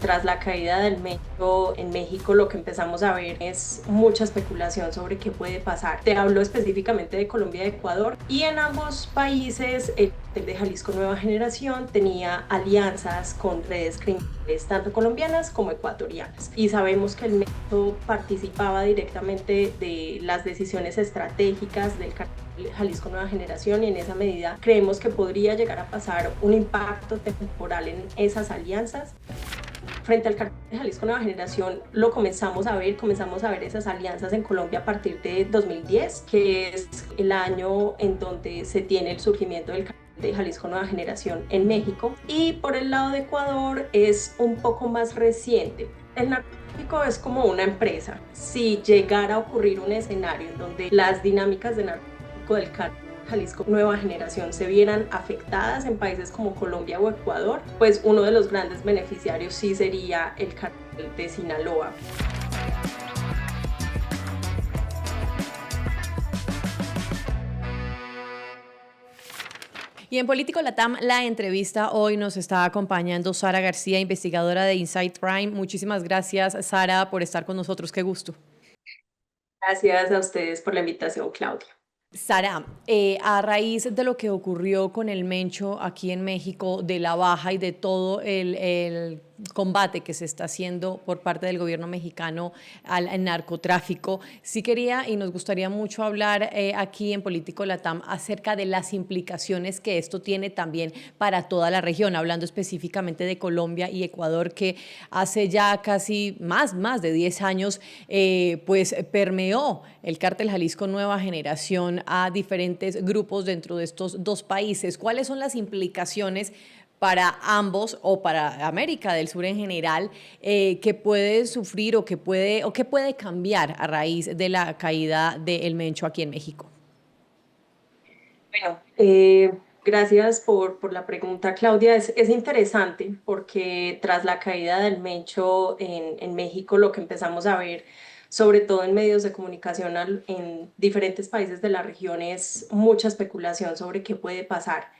tras la caída del metro en México, lo que empezamos a ver es mucha especulación sobre qué puede pasar. Te hablo específicamente de Colombia y Ecuador, y en ambos países el cartel de Jalisco Nueva Generación tenía alianzas con redes criminales tanto colombianas como ecuatorianas. Y sabemos que el metro participaba directamente de las decisiones estratégicas del cartel Jalisco Nueva Generación, y en esa medida creemos que podría llegar a pasar un impacto temporal en esas alianzas. Frente al cartel de Jalisco Nueva Generación lo comenzamos a ver esas alianzas en Colombia a partir de 2010, que es el año en donde se tiene el surgimiento del cartel de Jalisco Nueva Generación en México, y por el lado de Ecuador es un poco más reciente. El narcotráfico es como una empresa. Si llegara a ocurrir un escenario en donde las dinámicas de narcotráfico del cartel Jalisco Nueva Generación se vieran afectadas en países como Colombia o Ecuador, pues uno de los grandes beneficiarios sí sería el cartel de Sinaloa. Y en Político Latam, la entrevista hoy nos está acompañando Sara García, investigadora de Insight Prime. Muchísimas gracias, Sara, por estar con nosotros. Qué gusto. Gracias a ustedes por la invitación, Claudia. Sara, a raíz de lo que ocurrió con el Mencho aquí en México, de la baja y de todo el combate que se está haciendo por parte del gobierno mexicano al narcotráfico, sí quería y nos gustaría mucho hablar aquí en Político Latam acerca de las implicaciones que esto tiene también para toda la región, hablando específicamente de Colombia y Ecuador, que hace ya casi más de 10 años pues permeó el cártel Jalisco Nueva Generación a diferentes grupos dentro de estos dos países. ¿Cuáles son las implicaciones para ambos o para América del Sur en general que puede sufrir o que puede cambiar a raíz de la caída del Mencho aquí en México? Bueno, gracias por la pregunta, Claudia. Es interesante porque tras la caída del Mencho en México, lo que empezamos a ver, sobre todo en medios de comunicación en diferentes países de la región, es mucha especulación sobre qué puede pasar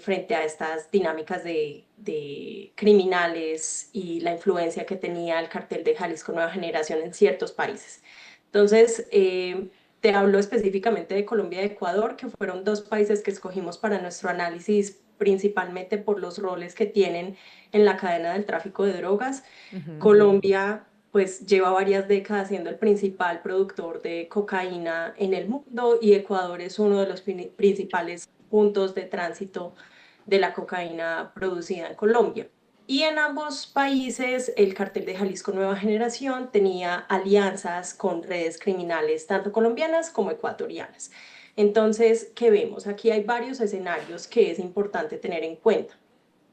frente a estas dinámicas de criminales y la influencia que tenía el cartel de Jalisco Nueva Generación en ciertos países. Entonces, te hablo específicamente de Colombia y Ecuador, que fueron dos países que escogimos para nuestro análisis, principalmente por los roles que tienen en la cadena del tráfico de drogas. Ujú. Colombia pues lleva varias décadas siendo el principal productor de cocaína en el mundo, y Ecuador es uno de los principales puntos de tránsito de la cocaína producida en Colombia. Y en ambos países el cartel de Jalisco Nueva Generación tenía alianzas con redes criminales, tanto colombianas como ecuatorianas. Entonces, ¿qué vemos? Aquí hay varios escenarios que es importante tener en cuenta.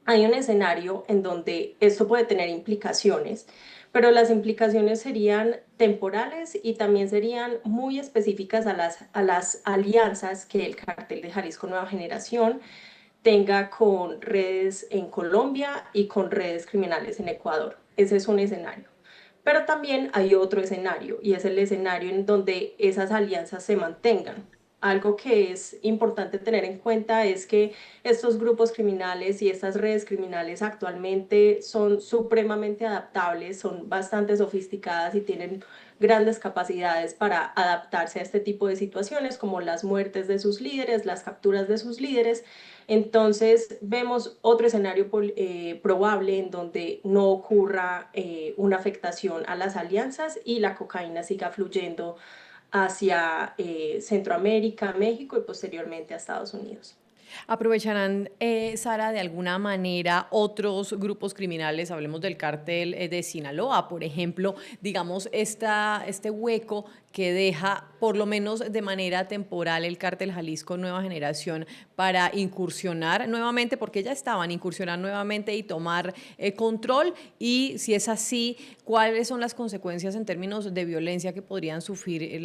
Hay un escenario en donde esto puede tener implicaciones, pero las implicaciones serían temporales y también serían muy específicas a las alianzas que el cartel de Jalisco Nueva Generación tenga con redes en Colombia y con redes criminales en Ecuador. Ese es un escenario. Pero también hay otro escenario, y es el escenario en donde esas alianzas se mantengan. Algo que es importante tener en cuenta es que estos grupos criminales y estas redes criminales actualmente son supremamente adaptables, son bastante sofisticadas y tienen grandes capacidades para adaptarse a este tipo de situaciones, como las muertes de sus líderes, las capturas de sus líderes. Entonces vemos otro escenario probable en donde no ocurra una afectación a las alianzas y la cocaína siga fluyendo hacia Centroamérica, México y posteriormente a Estados Unidos. ¿Aprovecharán, Sara, de alguna manera otros grupos criminales, hablemos del cártel de Sinaloa, por ejemplo, digamos, este hueco que deja, por lo menos de manera temporal, el cártel Jalisco Nueva Generación para incursionar nuevamente, porque ya estaban, incursionar nuevamente y tomar control? Y si es así, ¿cuáles son las consecuencias en términos de violencia que podrían sufrir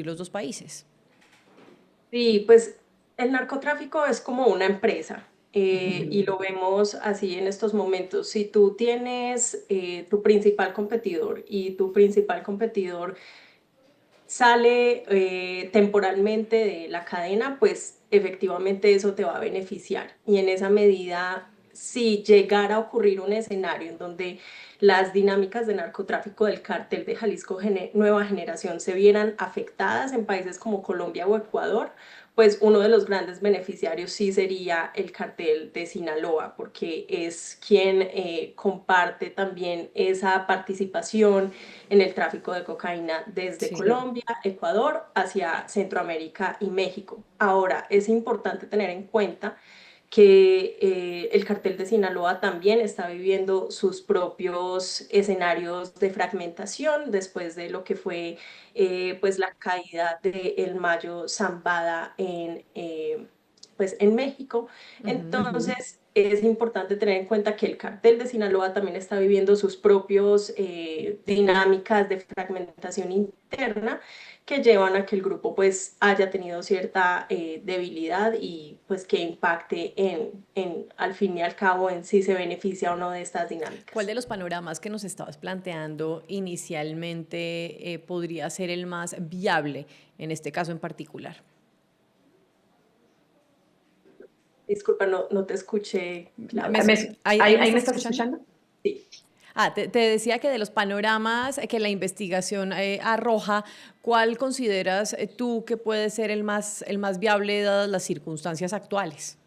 los dos países? Sí, pues el narcotráfico es como una empresa, y lo vemos así en estos momentos. Si tú tienes tu principal competidor y tu principal competidor sale temporalmente de la cadena, pues efectivamente eso te va a beneficiar. Y en esa medida si llegara a ocurrir un escenario en donde las dinámicas de narcotráfico del cártel de Jalisco Nueva Generación se vieran afectadas en países como Colombia o Ecuador, pues uno de los grandes beneficiarios sí sería el cartel de Sinaloa, porque es quien comparte también esa participación en el tráfico de cocaína desde Sí. Colombia, Ecuador, hacia Centroamérica y México. Ahora, es importante tener en cuenta que el cartel de Sinaloa también está viviendo sus propios escenarios de fragmentación después de lo que fue pues la caída del Mayo Zambada pues en México. Entonces, es importante tener en cuenta que el cartel de Sinaloa también está viviendo sus propios dinámicas de fragmentación interna que llevan a que el grupo pues haya tenido cierta debilidad y pues que impacte al fin y al cabo en si se beneficia o no de estas ¿Cuál dinámicas. de los panoramas que nos estabas planteando inicialmente podría ser el más viable en este caso en particular? Disculpa, no te escuché, ¿Me, Claudia. ahí me ¿Ahí me estás estás escuchando? escuchando? Sí. Ah, te decía que de los panoramas que la investigación arroja, ¿cuál consideras tú que puede ser el más viable dadas las circunstancias actuales?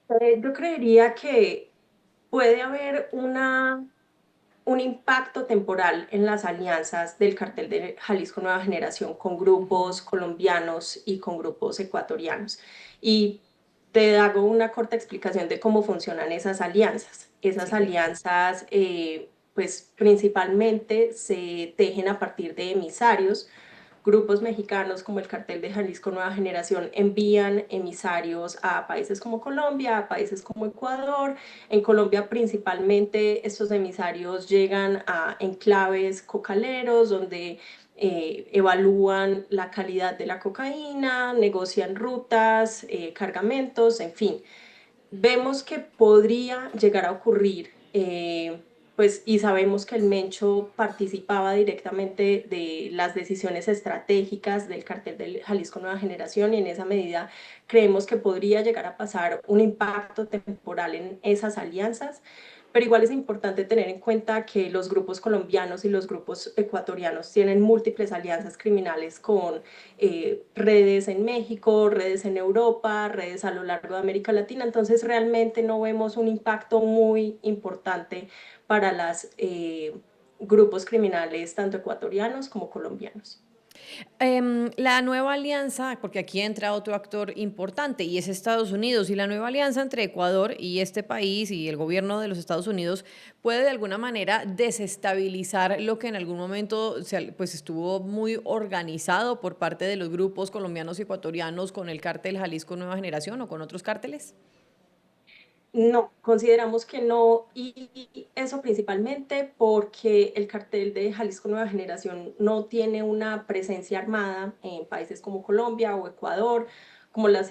Yo creería que puede haber un impacto temporal en las alianzas del cartel de Jalisco Nueva Generación con grupos colombianos y con grupos ecuatorianos. Y te hago una corta explicación de cómo funcionan esas alianzas. Esas Sí. alianzas, pues principalmente se tejen a partir de emisarios. Grupos mexicanos como el Cartel de Jalisco Nueva Generación envían emisarios a países como Colombia, a países como Ecuador. En Colombia principalmente estos emisarios llegan a enclaves cocaleros donde evalúan la calidad de la cocaína, negocian rutas, cargamentos, en fin. Vemos que podría llegar a ocurrir, pues, y sabemos que el Mencho participaba directamente de las decisiones estratégicas del cartel del Jalisco Nueva Generación y en esa medida creemos que podría llegar a pasar un impacto temporal en esas alianzas, pero igual es importante tener en cuenta que los grupos colombianos y los grupos ecuatorianos tienen múltiples alianzas criminales con redes en México, redes en Europa, redes a lo largo de América Latina, entonces realmente no vemos un impacto muy importante para los grupos criminales tanto ecuatorianos como colombianos. La nueva alianza, porque aquí entra otro actor importante y es Estados Unidos, y la nueva alianza entre Ecuador y este país y el gobierno de los Estados Unidos puede de alguna manera desestabilizar lo que en algún momento pues estuvo muy organizado por parte de los grupos colombianos y ecuatorianos con el cártel Jalisco Nueva Generación o con otros cárteles. No, consideramos que no, y eso principalmente porque el cartel de Jalisco Nueva Generación no tiene una presencia armada en países como Colombia o Ecuador, como la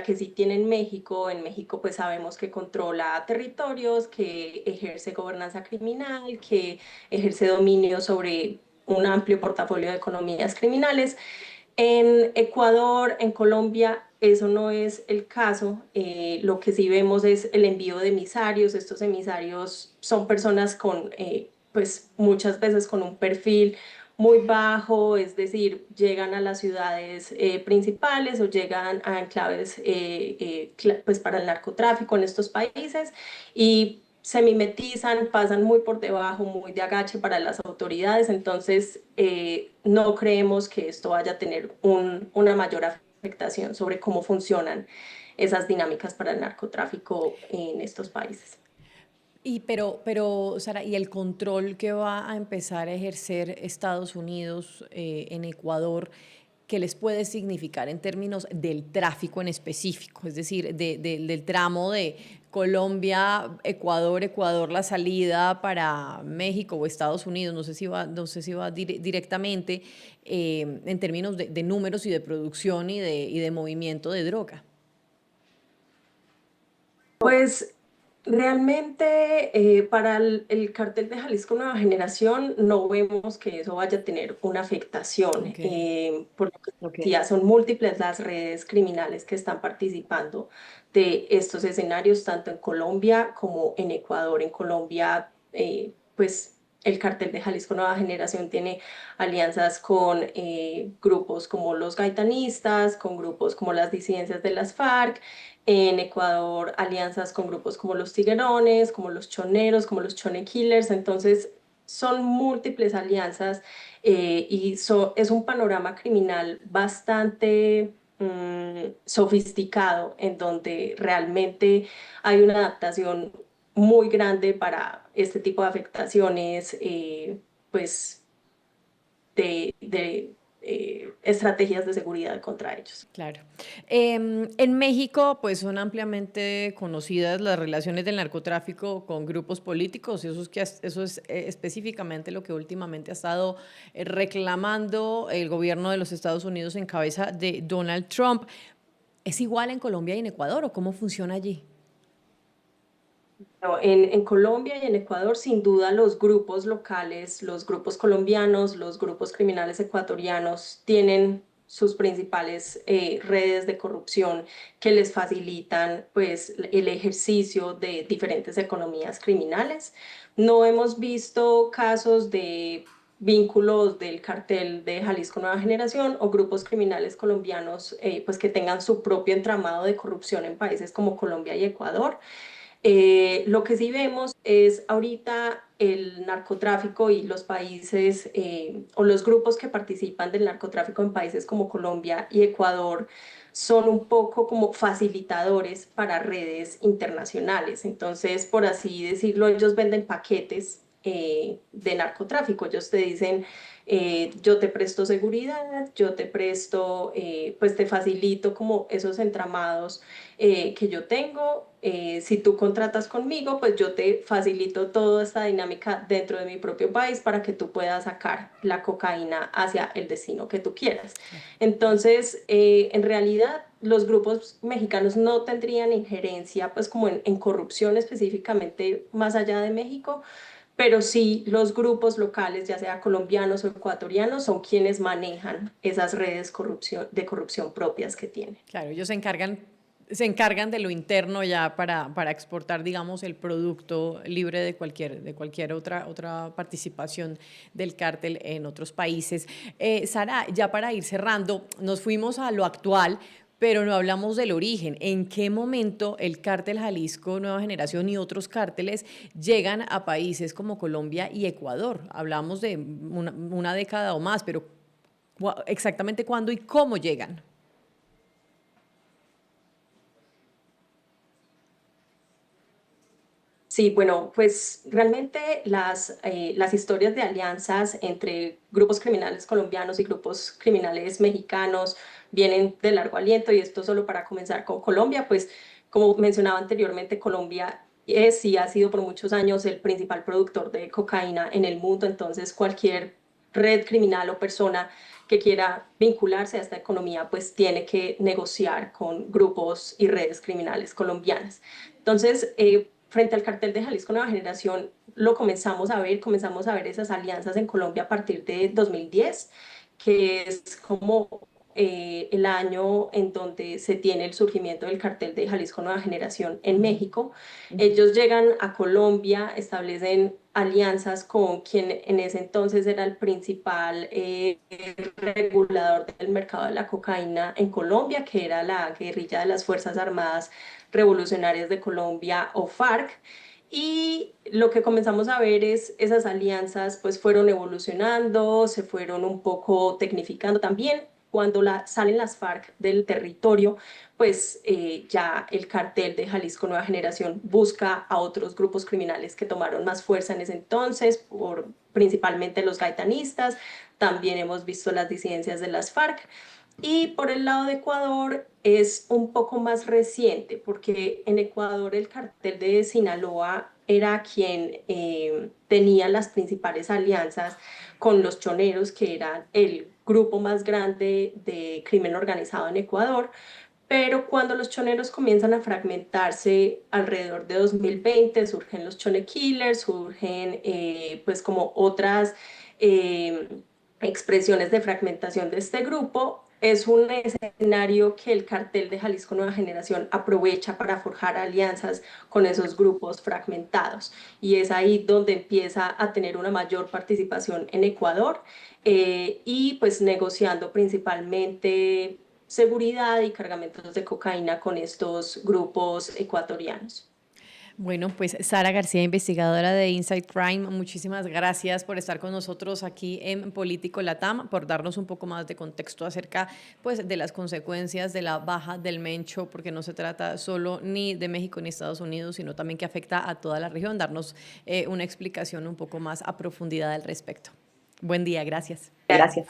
que sí tiene en México. En México pues sabemos que controla territorios, que ejerce gobernanza criminal, que ejerce dominio sobre un amplio portafolio de economías criminales. En Ecuador, en Colombia, eso no es el caso. Lo que sí vemos es el envío de emisarios. Estos emisarios son personas con, pues muchas veces con un perfil muy bajo, es decir, llegan a las ciudades principales o llegan a enclaves pues para el narcotráfico en estos países y se mimetizan, pasan muy por debajo, muy de agache para las autoridades, entonces no creemos que esto vaya a tener una mayor afectación sobre cómo funcionan esas dinámicas para el narcotráfico en estos países. Pero, Sara, ¿y el control que va a empezar a ejercer Estados Unidos en Ecuador, qué les puede significar en términos del tráfico en específico? Es decir, del tramo de Colombia, Ecuador, Ecuador, la salida para México o Estados Unidos, no sé si va directamente en términos de números y de producción y de movimiento de droga. Pues realmente para el cartel de Jalisco Nueva Generación no vemos que eso vaya a tener una afectación, Ok. porque ya son múltiples las redes criminales que están participando de estos escenarios, tanto en Colombia como en Ecuador. En Colombia, pues el Cartel de Jalisco Nueva Generación tiene alianzas con grupos como los gaitanistas, con grupos como las disidencias de las FARC. En Ecuador, alianzas con grupos como los tiguerones, como los choneros, como los chone killers. Entonces, son múltiples alianzas es un panorama criminal bastante sofisticado, en donde realmente hay una adaptación muy grande para este tipo de afectaciones, pues de estrategias de seguridad contra ellos. Claro. En México, pues son ampliamente conocidas las relaciones del narcotráfico con grupos políticos. Eso es específicamente lo que últimamente ha estado reclamando el gobierno de los Estados Unidos en cabeza de Donald Trump. ¿Es igual en Colombia y en Ecuador o cómo funciona allí? No, en Colombia y en Ecuador, sin duda, los grupos locales, los grupos colombianos, los grupos criminales ecuatorianos tienen sus principales redes de corrupción que les facilitan pues, el ejercicio de diferentes economías criminales. No hemos visto casos de vínculos del cartel de Jalisco Nueva Generación o grupos criminales colombianos pues que tengan su propio entramado de corrupción en países como Colombia y Ecuador. Lo que sí vemos es ahorita el narcotráfico y los países o los grupos que participan del narcotráfico en países como Colombia y Ecuador son un poco como facilitadores para redes internacionales. Entonces, por así decirlo, ellos venden paquetes de narcotráfico. Ellos te dicen, yo te presto seguridad, yo te presto, pues te facilito como esos entramados que yo tengo. Si tú contratas conmigo, pues yo te facilito toda esta dinámica dentro de mi propio país para que tú puedas sacar la cocaína hacia el destino que tú quieras. Entonces, en realidad, los grupos mexicanos no tendrían injerencia, pues como en corrupción específicamente más allá de México, pero sí los grupos locales, ya sea colombianos o ecuatorianos, son quienes manejan esas redes de corrupción propias que tienen. Claro, ellos se encargan de lo interno ya para exportar, digamos, el producto libre de cualquier otra participación del cártel en otros países. Sara, ya para ir cerrando, nos fuimos a lo actual, pero no hablamos del origen. ¿En qué momento el cártel Jalisco Nueva Generación y otros cárteles llegan a países como Colombia y Ecuador? Hablamos de una década o más, pero exactamente cuándo y cómo llegan. Sí, bueno, pues realmente las historias de alianzas entre grupos criminales colombianos y grupos criminales mexicanos vienen de largo aliento, y esto solo para comenzar con Colombia, pues como mencionaba anteriormente, Colombia es y ha sido por muchos años el principal productor de cocaína en el mundo. Entonces cualquier red criminal o persona que quiera vincularse a esta economía pues tiene que negociar con grupos y redes criminales colombianas. Entonces, frente al cartel de Jalisco Nueva Generación, lo comenzamos a ver esas alianzas en Colombia a partir de 2010, que es como el año en donde se tiene el surgimiento del cartel de Jalisco Nueva Generación en México. Ellos llegan a Colombia, establecen alianzas con quien en ese entonces era el principal regulador del mercado de la cocaína en Colombia, que era la guerrilla de las Fuerzas Armadas Revolucionarias de Colombia o FARC. Y lo que comenzamos a ver es esas alianzas pues fueron evolucionando, se fueron un poco tecnificando también. Cuando salen las FARC del territorio, pues ya el cartel de Jalisco Nueva Generación busca a otros grupos criminales que tomaron más fuerza en ese entonces, principalmente los gaitanistas. También hemos visto las disidencias de las FARC. Y por el lado de Ecuador es un poco más reciente, porque en Ecuador el cartel de Sinaloa era quien tenía las principales alianzas con los choneros, que eran el grupo más grande de crimen organizado en Ecuador. Pero cuando los choneros comienzan a fragmentarse alrededor de 2020, surgen los chone killers, surgen pues como otras expresiones de fragmentación de este grupo. es un escenario que el cartel de Jalisco Nueva Generación aprovecha para forjar alianzas con esos grupos fragmentados. Y es ahí donde empieza a tener una mayor participación en Ecuador y pues negociando principalmente seguridad y cargamentos de cocaína con estos grupos ecuatorianos. Bueno, pues Sara García, investigadora de Inside Crime, muchísimas gracias por estar con nosotros aquí en Político Latam, por darnos un poco más de contexto acerca pues, de las consecuencias de la baja del Mencho, porque no se trata solo ni de México ni Estados Unidos, sino también que afecta a toda la región, darnos una explicación un poco más a profundidad al respecto. Buen día, gracias. Gracias.